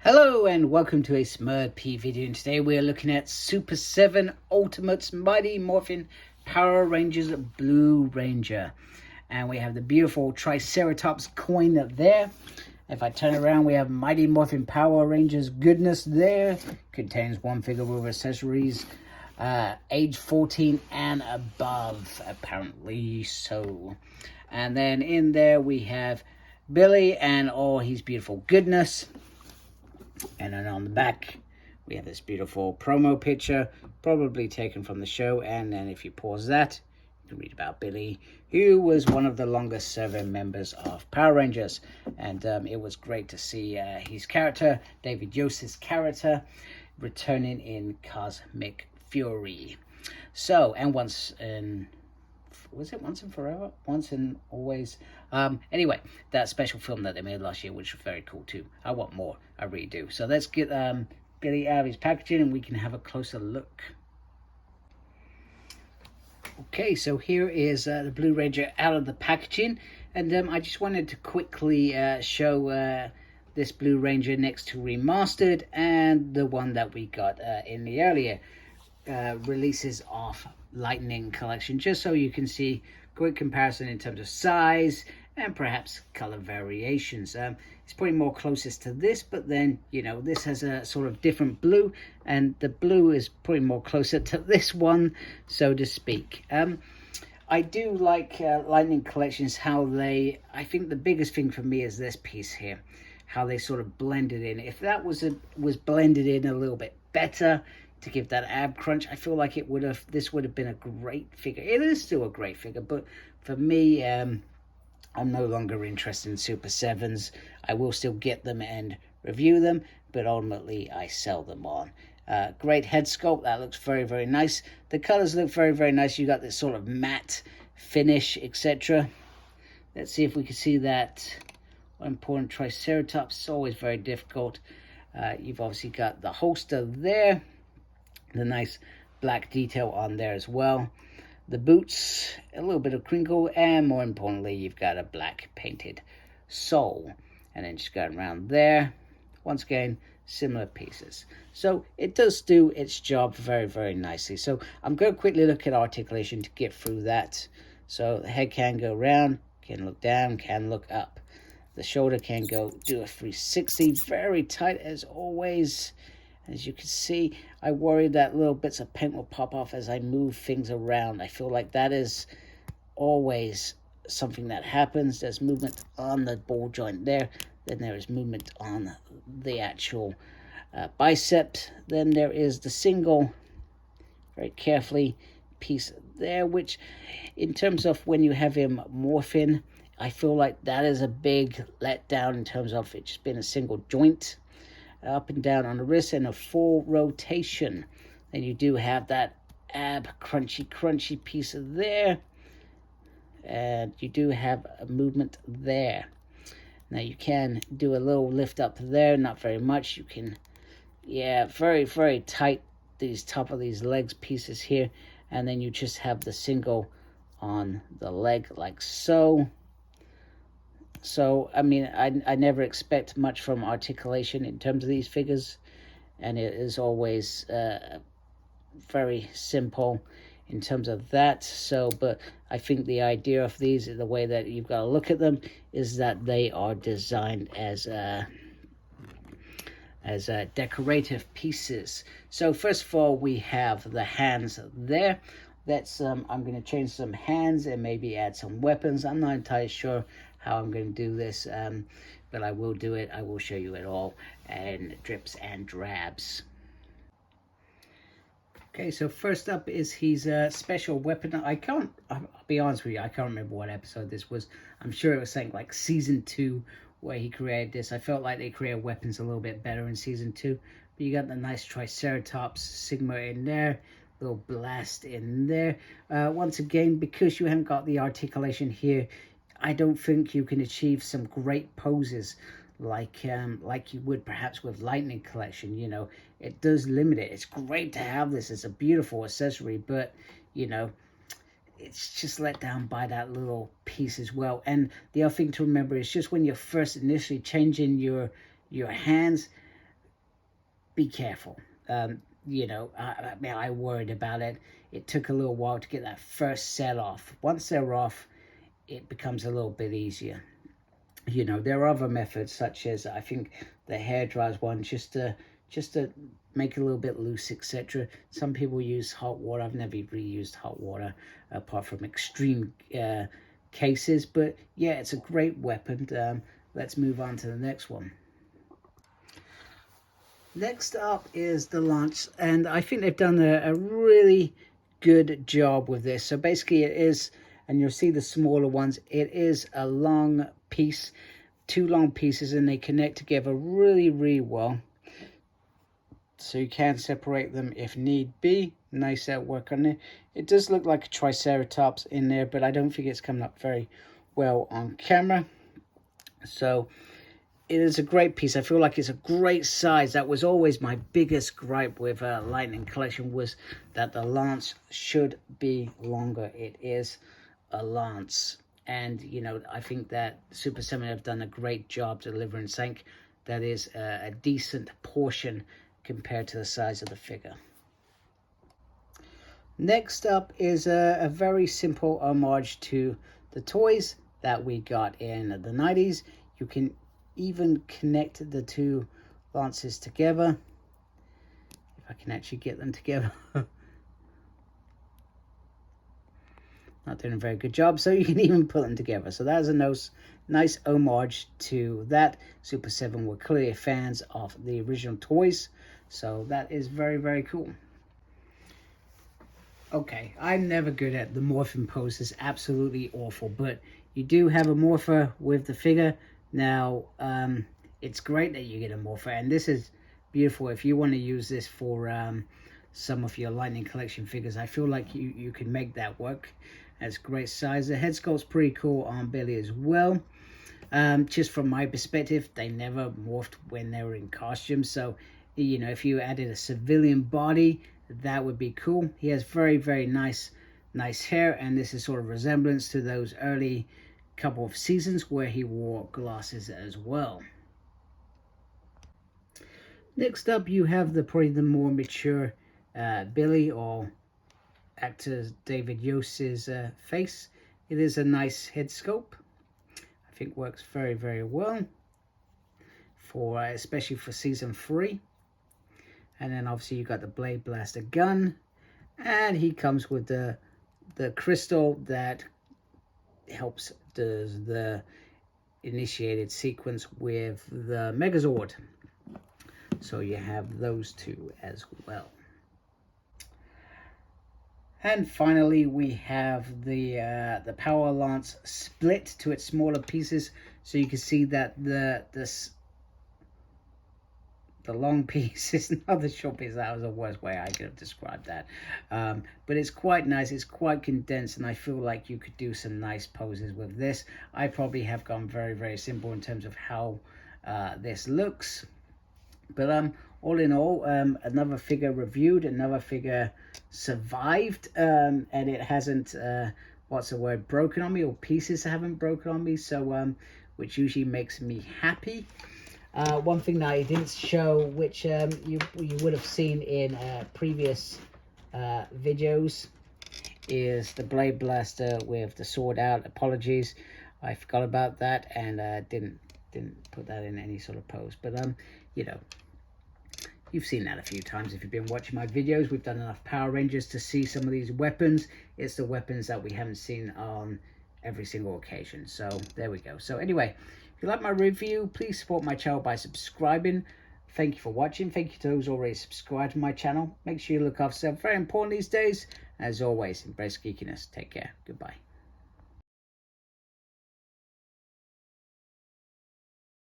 Hello and welcome to a Smurp video, and today we are looking at Super7 Ultimate's Mighty Morphin Power Rangers Blue Ranger. And we have the beautiful Triceratops coin up there. If I turn around, we have Mighty Morphin Power Rangers goodness there. Contains one figure with accessories, age 14 and above, apparently so. And then in there we have Billy and all his beautiful goodness. And then on the back, we have this beautiful promo picture, probably taken from the show. And then if you pause that, you can read about Billy, who was one of the longest serving members of Power Rangers. And it was great to see his character, David Yost's character, returning in Cosmic Fury. So, and once in... was it Once and Forever? Once and Always? Anyway, that special film that they made last year, which was very cool too. I want more. I really do. So let's get Billy out of his packaging and we can have a closer look. Okay, so here is the Blue Ranger out of the packaging. And I just wanted to quickly show this Blue Ranger next to Remastered and the one that we got in the earlier releases of Lightning Collection, just so you can see great comparison in terms of size and perhaps color variations. It's probably more closest to this, but then, you know, this has a sort of different blue, and the blue is probably more closer to this one, so to speak. I do like Lightning Collections, how they, I think the biggest thing for me is this piece here, how they sort of blended in. If that was blended in a little bit better, to give that ab crunch, I feel like this would have been a great figure. It is still a great figure, but for me, I'm no longer interested in Super 7s. I will still get them and review them, but ultimately I sell them on. Great head sculpt, that looks very, very nice. The colors look very, very nice. You got this sort of matte finish, etc. Let's see if we can see that. One important Triceratops, it's always very difficult. You've obviously got the holster there. The nice black detail on there as well. The boots, a little bit of crinkle, and more importantly, you've got a black painted sole. And then just going around there, once again, similar pieces. So it does do its job very, very nicely. So I'm going to quickly look at articulation to get through that. So the head can go round, can look down, can look up. The shoulder can go do a 360, very tight as always. As you can see, I worry that little bits of paint will pop off as I move things around. I feel like that is always something that happens. There's movement on the ball joint there. Then there is movement on the actual biceps. Then there is the single, very carefully, piece there, which in terms of when you have him morphin, I feel like that is a big letdown in terms of it just being a single joint. Up and down on the wrist and a full rotation. Then you do have that ab crunchy piece there, and you do have a movement there. Now you can do a little lift up there, not very much. You can, yeah, very, very tight these top of these legs pieces here, and then you just have the single on the leg like so. So, I mean, I never expect much from articulation in terms of these figures. And it is always very simple in terms of that. So, but I think the idea of these, the way that you've got to look at them, is that they are designed as decorative pieces. So, first of all, we have the hands there. That's I'm going to change some hands and maybe add some weapons. I'm not entirely sure how I'm going to do this, but I will do it. I will show you it all, and drips and drabs. Okay, so first up is his special weapon. I'll be honest with you, I can't remember what episode this was. I'm sure it was something like season 2 where he created this. I felt like they created weapons a little bit better in season 2. But you got the nice Triceratops Sigma in there, little blast in there. Once again, because you haven't got the articulation here, I don't think you can achieve some great poses like you would perhaps with Lightning Collection. You know, it does limit it. It's great to have this. It's a beautiful accessory, but, you know, it's just let down by that little piece as well. And the other thing to remember is just when you're first initially changing your hands, be careful. You know, I worried about it. It took a little while to get that first set off. Once they're off, it becomes a little bit easier. You know, there are other methods, such as I think the hair dryers one, just to make it a little bit loose, etc. Some people use hot water. I've never really used hot water apart from extreme cases, but yeah, it's a great weapon. Let's move on to the next one. Next up is the lance, and I think they've done a really good job with this. So basically it is, and you'll see the smaller ones, it is a long piece, two long pieces, and they connect together really well. So you can separate them if need be. Nice work on it. It does look like a triceratops in there, but I don't think it's coming up very well on camera. So it is a great piece. I feel like it's a great size. That was always my biggest gripe with Lightning Collection, was that the lance should be longer. It is a lance. And, you know, I think that Super7 have done a great job delivering something that is a decent portion compared to the size of the figure. Next up is a very simple homage to the toys that we got in the 90s. You can even connect the two lances together. If I can actually get them together. Not doing a very good job, so you can even put them together. So that is a nice homage to that. Super7 were clearly fans of the original toys, so that is very cool. Okay, I'm never good at the morphing pose. It's absolutely awful, but you do have a morpher with the figure. Now, it's great that you get a morpher, and this is beautiful. If you want to use this for some of your Lightning Collection figures, I feel like you can make that work. That's great size. The head sculpt's pretty cool on Billy as well. Just from my perspective, they never morphed when they were in costume, so you know, if you added a civilian body, that would be cool. He has very nice hair, and this is sort of resemblance to those early couple of seasons where he wore glasses as well. Next up, you have probably the more mature Billy, or actor David Yost's face. It is a nice head sculpt. I think works very well for especially for season 3. And then obviously you got the blade blaster gun, and he comes with the crystal that helps does the initiated sequence with the Megazord. So you have those two as well. And finally, we have the power lance split to its smaller pieces, so you can see that the long piece is not the short piece. That was the worst way I could have described that. But it's quite nice. It's quite condensed, and I feel like you could do some nice poses with this. I probably have gone very simple in terms of how this looks. But all in all, another figure reviewed, another figure survived, and it hasn't, what's the word, broken on me, or pieces haven't broken on me, so which usually makes me happy. One thing that I didn't show, which you would have seen in previous videos, is the blade blaster with the sword out. Apologies, I forgot about that, and didn't put that in any sort of pose. But you know, you've seen that a few times if you've been watching my videos. We've done enough Power Rangers to see some of these weapons. It's the weapons that we haven't seen on every single occasion. So there we go. So anyway, if you like my review, please support my channel by subscribing. Thank you for watching. Thank you to those already subscribed to my channel. Make sure you look after yourself. Very important these days. As always, embrace geekiness. Take care. Goodbye.